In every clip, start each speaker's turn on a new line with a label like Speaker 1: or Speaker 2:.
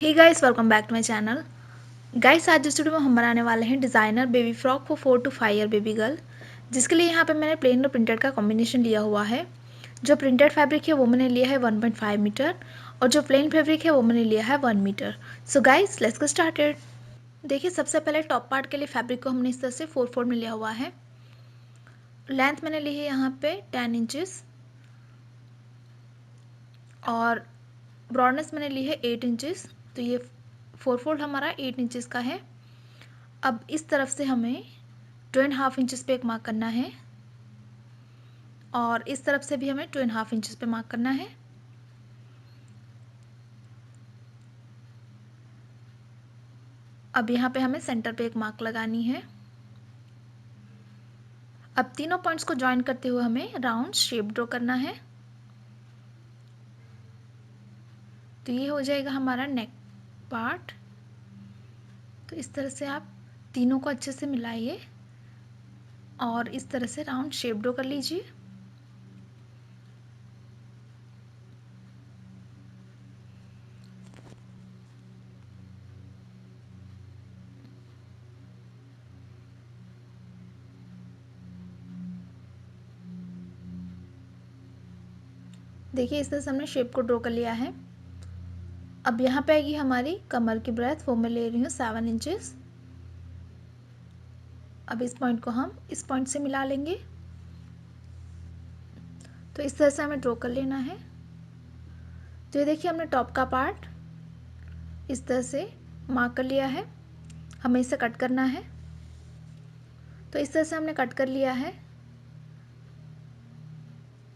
Speaker 1: Hey guys, welcome back to my channel. Guys, आज इस video में हम बनाने वाले हैं designer baby frock for 4 to 5 year baby girl, जिसके लिए यहाँ पे मैंने प्लेन और प्रिंटेड का कॉम्बिनेशन लिया हुआ है। जो प्रिंटेड फैब्रिक है वो मैंने लिया है 1.5 मीटर और जो प्लेन फैब्रिक है वो मैंने लिया है 1 metre. So guys, let's get started. देखिए, सबसे पहले टॉप पार्ट के लिए फैब्रिक को हमने इस तरह से 4 में लिया हुआ है। लेंथ मैंने ली है यहाँ पे 10 इंचेस और ब्रॉडनेस मैंने ली है 8 इंचेस। तो ये 4 फोल्ड हमारा 8 इंचेस का है। अब इस तरफ से हमें 2.5 इंचेस पे एक मार्क करना है और इस तरफ से भी हमें 2.5 इंचेस पे मार्क करना है। अब यहाँ पे हमें सेंटर पे एक मार्क लगानी है। अब तीनों पॉइंट्स को ज्वाइन करते हुए हमें राउंड शेप ड्रॉ करना है। तो ये हो जाएगा हमारा नेक पार्ट। तो इस तरह से आप तीनों को अच्छे से मिलाइए और इस तरह से राउंड शेप ड्रॉ कर लीजिए। देखिए, इस तरह से हमने शेप को ड्रॉ कर लिया है। अब यहाँ पे आएगी हमारी कमर की ब्रेथ, वो मैं ले रही हूँ 7 इंचेस। अब इस पॉइंट को हम इस पॉइंट से मिला लेंगे। तो इस तरह से हमें ड्रॉ कर लेना है। तो ये देखिए, हमने टॉप का पार्ट इस तरह से मार्क कर लिया है। हमें इसे कट करना है। तो इस तरह से हमने कट कर लिया है।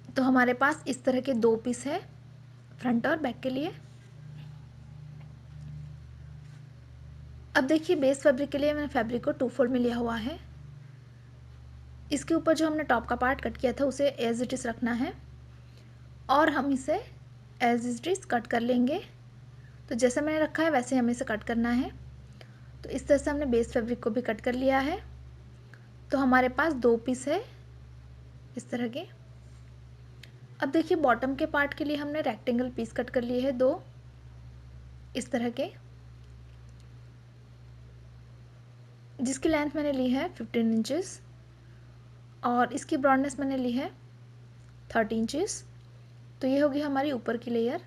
Speaker 1: तो हमारे पास इस तरह के 2 पीस है, फ्रंट और बैक के लिए। अब देखिए, बेस फैब्रिक के लिए मैंने फैब्रिक को 2 फोल्ड में लिया हुआ है। इसके ऊपर जो हमने टॉप का पार्ट कट किया था उसे एज इट इज रखना है और हम इसे एज इट इज कट कर लेंगे। तो जैसे मैंने रखा है वैसे हमें इसे कट करना है। तो इस तरह से हमने बेस फैब्रिक को भी कट कर लिया है। तो हमारे पास 2 पीस है इस तरह के। अब देखिए, बॉटम के पार्ट के लिए हमने रेक्टेंगल पीस कट कर लिए हैं 2 इस तरह के, जिसकी लेंथ मैंने ली है 15 इंचेस और इसकी ब्रॉडनेस मैंने ली है 30 इंचेस। तो ये होगी हमारी ऊपर की लेयर।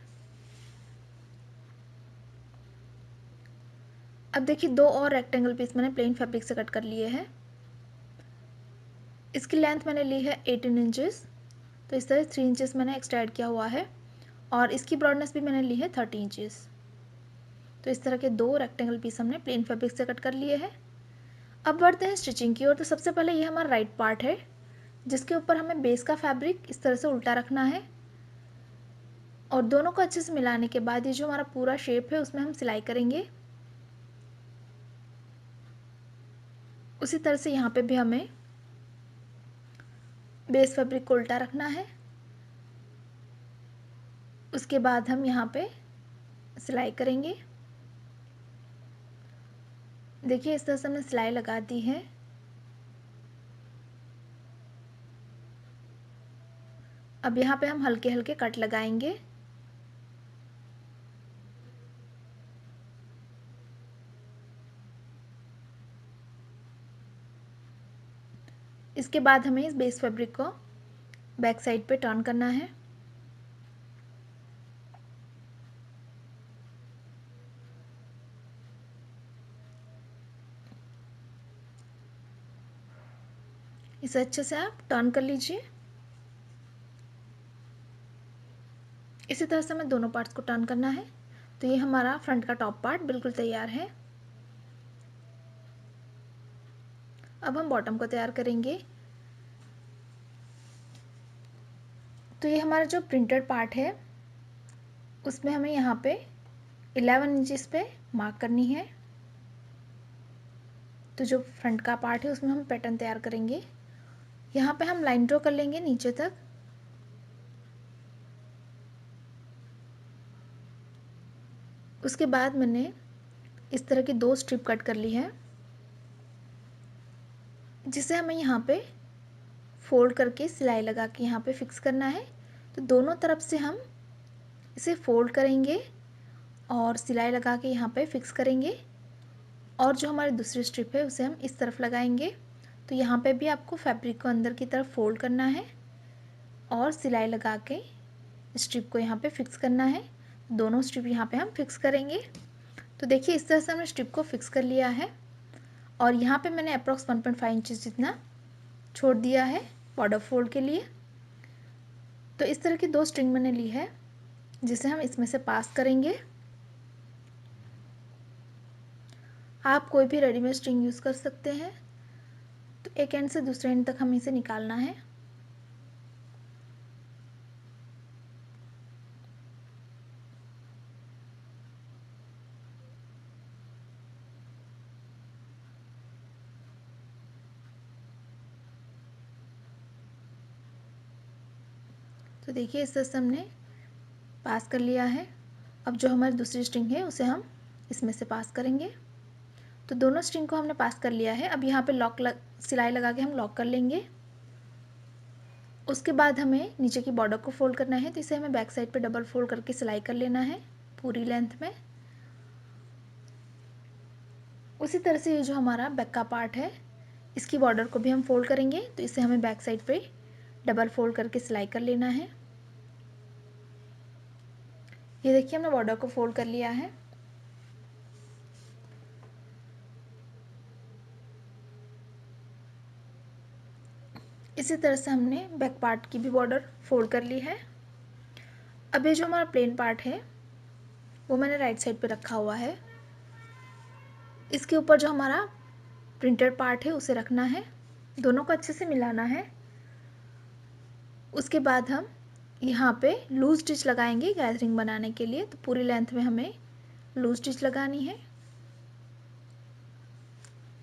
Speaker 1: अब देखिए, 2 और रेक्टेंगल पीस मैंने प्लेन फैब्रिक से कट कर लिए हैं। इसकी लेंथ मैंने ली है 18 इंचेस। तो इस तरह 3 इंचेस मैंने एक्स्ट्रा ऐड किया हुआ है और इसकी ब्रॉडनेस भी मैंने ली है 30 इंचेस। तो इस तरह के 2 रेक्टेंगल पीस हमने प्लेन फैब्रिक से कट कर लिए हैं। अब बढ़ते हैं स्टिचिंग की ओर। तो सबसे पहले ये हमारा राइट पार्ट है, जिसके ऊपर हमें बेस का फैब्रिक इस तरह से उल्टा रखना है और दोनों को अच्छे से मिलाने के बाद ये जो हमारा पूरा शेप है उसमें हम सिलाई करेंगे। उसी तरह से यहाँ पे भी हमें बेस फैब्रिक को उल्टा रखना है। उसके बाद हम यहाँ पे सिलाई करेंगे। देखिए, इस तरह से हमने सिलाई लगा दी है। अब यहाँ पे हम हल्के हल्के कट लगाएंगे। इसके बाद हमें इस बेस फैब्रिक को बैक साइड पे टर्न करना है। इसे अच्छे से आप टर्न कर लीजिए। इसी तरह से हमें दोनों पार्ट्स को टर्न करना है। तो ये हमारा फ्रंट का टॉप पार्ट बिल्कुल तैयार है। अब हम बॉटम को तैयार करेंगे। तो ये हमारा जो प्रिंटेड पार्ट है उसमें हमें यहाँ पे 11 इंचेस पे मार्क करनी है। तो जो फ्रंट का पार्ट है उसमें हम पैटर्न तैयार करेंगे। यहाँ पे हम लाइन ड्रॉ कर लेंगे नीचे तक। उसके बाद मैंने इस तरह की 2 स्ट्रिप कट कर ली है, जिसे हमें यहाँ पे फोल्ड करके सिलाई लगा के यहाँ पे फिक्स करना है। तो दोनों तरफ से हम इसे फोल्ड करेंगे और सिलाई लगा के यहाँ पे फिक्स करेंगे। और जो हमारी दूसरी स्ट्रिप है उसे हम इस तरफ लगाएंगे। तो यहाँ पे भी आपको फैब्रिक को अंदर की तरफ फोल्ड करना है और सिलाई लगा के स्ट्रिप को यहाँ पे फिक्स करना है। दोनों स्ट्रिप यहाँ पे हम फिक्स करेंगे। तो देखिए इस तरह से हमने स्ट्रिप को फिक्स कर लिया है और यहाँ पे मैंने अप्रॉक्स 1.5 इंचेस जितना छोड़ दिया है बॉर्डर फोल्ड के लिए। तो इस तरह की 2 स्ट्रिंग मैंने ली है जिसे हम इसमें से पास करेंगे। आप कोई भी रेडीमेड स्ट्रिंग यूज़ कर सकते हैं। तो एक एंड से दूसरे एंड तक हमें इसे निकालना है। तो देखिए इस तरह से हमने पास कर लिया है। अब जो हमारी दूसरी स्ट्रिंग है उसे हम इसमें से पास करेंगे। तो दोनों स्ट्रिंग को हमने पास कर लिया है। अब यहाँ पे सिलाई लगा के हम लॉक कर लेंगे। उसके बाद हमें नीचे की बॉर्डर को फोल्ड करना है। तो इसे हमें बैक साइड पे डबल फोल्ड करके सिलाई कर लेना है पूरी लेंथ में। उसी तरह से ये जो हमारा बैक का पार्ट है इसकी बॉर्डर को भी हम फोल्ड करेंगे। तो इसे हमें बैक साइड पे डबल फोल्ड करके सिलाई कर लेना है। ये देखिए हमने बॉर्डर को फोल्ड कर लिया है। इसी तरह से हमने बैक पार्ट की भी बॉर्डर फोल्ड कर ली है। अब ये जो हमारा प्लेन पार्ट है वो मैंने राइट साइड पे रखा हुआ है। इसके ऊपर जो हमारा प्रिंटेड पार्ट है उसे रखना है। दोनों को अच्छे से मिलाना है। उसके बाद हम यहाँ पे लूज स्टिच लगाएंगे गैदरिंग बनाने के लिए। तो पूरी लेंथ में हमें लूज स्टिच लगानी है।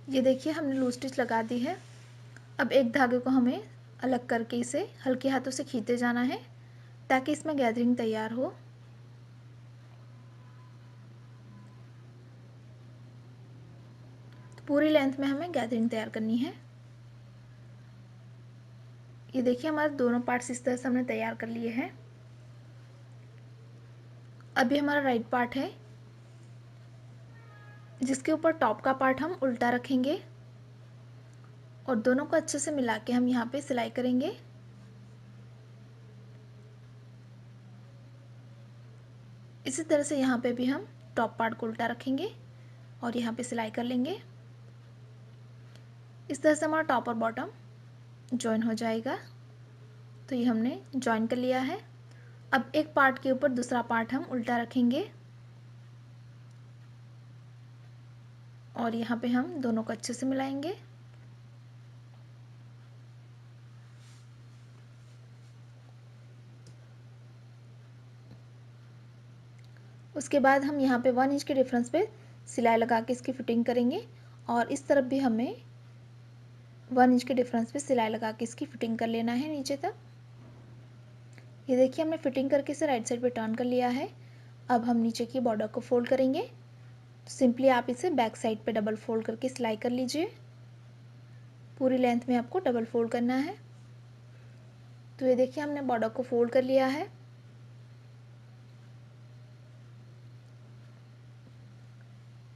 Speaker 1: ये देखिए हमने लूज स्टिच लगा दी है। अब एक धागे को हमें अलग करके इसे हल्के हाथों से खींचते जाना है ताकि इसमें गैदरिंग तैयार हो। तो पूरी लेंथ में हमें गैदरिंग तैयार करनी है। ये देखिए हमारे दोनों पार्ट्स इस तरह से हमने तैयार कर लिए हैं। अभी हमारा राइट पार्ट है जिसके ऊपर टॉप का पार्ट हम उल्टा रखेंगे और दोनों को अच्छे से मिला के हम यहाँ पे सिलाई करेंगे। इसी तरह से यहाँ पे भी हम टॉप पार्ट को उल्टा रखेंगे और यहाँ पे सिलाई कर लेंगे। इस तरह से हमारा टॉप और बॉटम जॉइन हो जाएगा। तो ये हमने जॉइन कर लिया है। अब एक पार्ट के ऊपर दूसरा पार्ट हम उल्टा रखेंगे और यहाँ पे हम दोनों को अच्छे से मिलाएंगे। उसके बाद हम यहाँ पे 1 इंच के डिफरेंस पे सिलाई लगा के इसकी फिटिंग करेंगे और इस तरफ भी हमें 1 इंच के डिफरेंस पे सिलाई लगा के इसकी फिटिंग कर लेना है नीचे तक। ये देखिए हमने फिटिंग करके इसे राइट साइड पे टर्न कर लिया है। अब हम नीचे की बॉर्डर को फोल्ड करेंगे। तो सिंपली आप इसे बैक साइड पे डबल फोल्ड करके सिलाई कर लीजिए। पूरी लेंथ में आपको डबल फोल्ड करना है। तो ये देखिए हमने बॉर्डर को फोल्ड कर लिया है।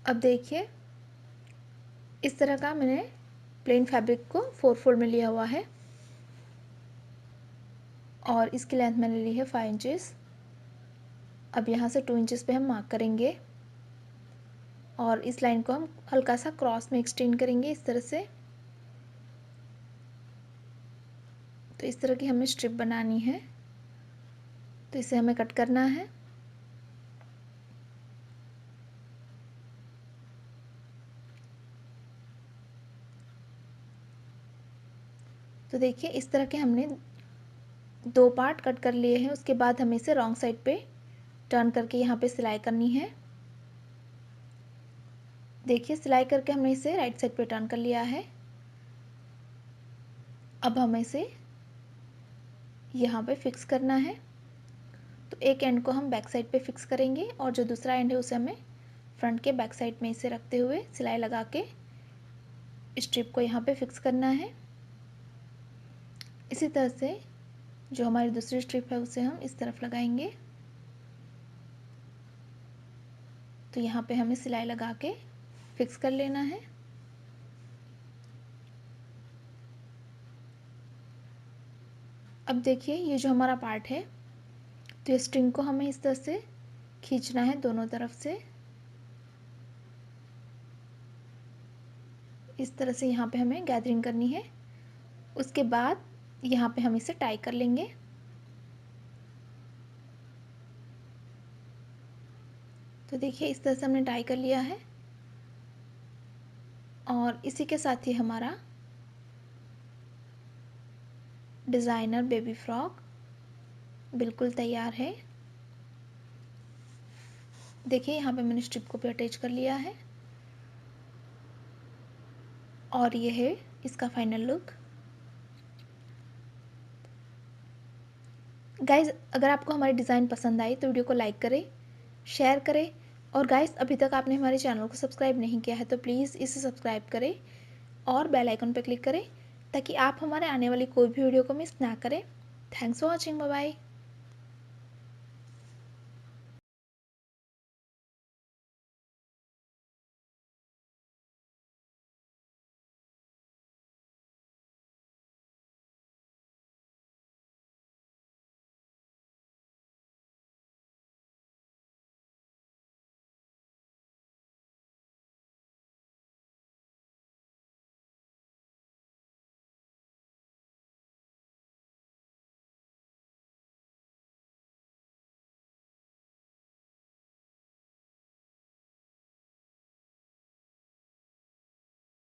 Speaker 1: अब देखिए इस तरह का मैंने प्लेन फैब्रिक को 4 फोल्ड में लिया हुआ है और इसकी लेंथ मैंने ली है 5 इंचेस। अब यहाँ से 2 इंचेस पे हम मार्क करेंगे और इस लाइन को हम हल्का सा क्रॉस में एक्सटेंड करेंगे इस तरह से। तो इस तरह की हमें स्ट्रिप बनानी है। तो इसे हमें कट करना है। तो देखिए इस तरह के हमने 2 पार्ट कट कर लिए हैं। उसके बाद हमें इसे रॉन्ग साइड पे टर्न करके यहाँ पे सिलाई करनी है। देखिए सिलाई करके हमने इसे राइट साइड पे टर्न कर लिया है। अब हमें इसे यहाँ पे फिक्स करना है। तो एक एंड को हम बैक साइड पे फिक्स करेंगे और जो दूसरा एंड है उसे हमें फ्रंट के बैक साइड में इसे रखते हुए सिलाई लगा के स्ट्रिप को यहाँ पे फिक्स करना है। इसी तरह से जो हमारी दूसरी स्ट्रिप है उसे हम इस तरफ लगाएंगे। तो यहाँ पे हमें सिलाई लगा के फिक्स कर लेना है। अब देखिए ये जो हमारा पार्ट है, तो ये स्ट्रिंग को हमें इस तरह से खींचना है दोनों तरफ से। इस तरह से यहाँ पे हमें गैदरिंग करनी है। उसके बाद यहाँ पे हम इसे टाई कर लेंगे। तो देखिए इस तरह से हमने टाई कर लिया है और इसी के साथ ही हमारा डिज़ाइनर बेबी फ्रॉक बिल्कुल तैयार है। देखिए यहाँ पे मैंने स्ट्रिप को भी अटैच कर लिया है और ये है इसका फाइनल लुक। गाइज़ अगर आपको हमारी डिज़ाइन पसंद आई तो वीडियो को लाइक करें, शेयर करें और गाइज़ अभी तक आपने हमारे चैनल को सब्सक्राइब नहीं किया है तो प्लीज़ इसे सब्सक्राइब करें और बेल आइकन पर क्लिक करें ताकि आप हमारे आने वाली कोई भी वीडियो को मिस ना करें। Thanks for watching, bye bye.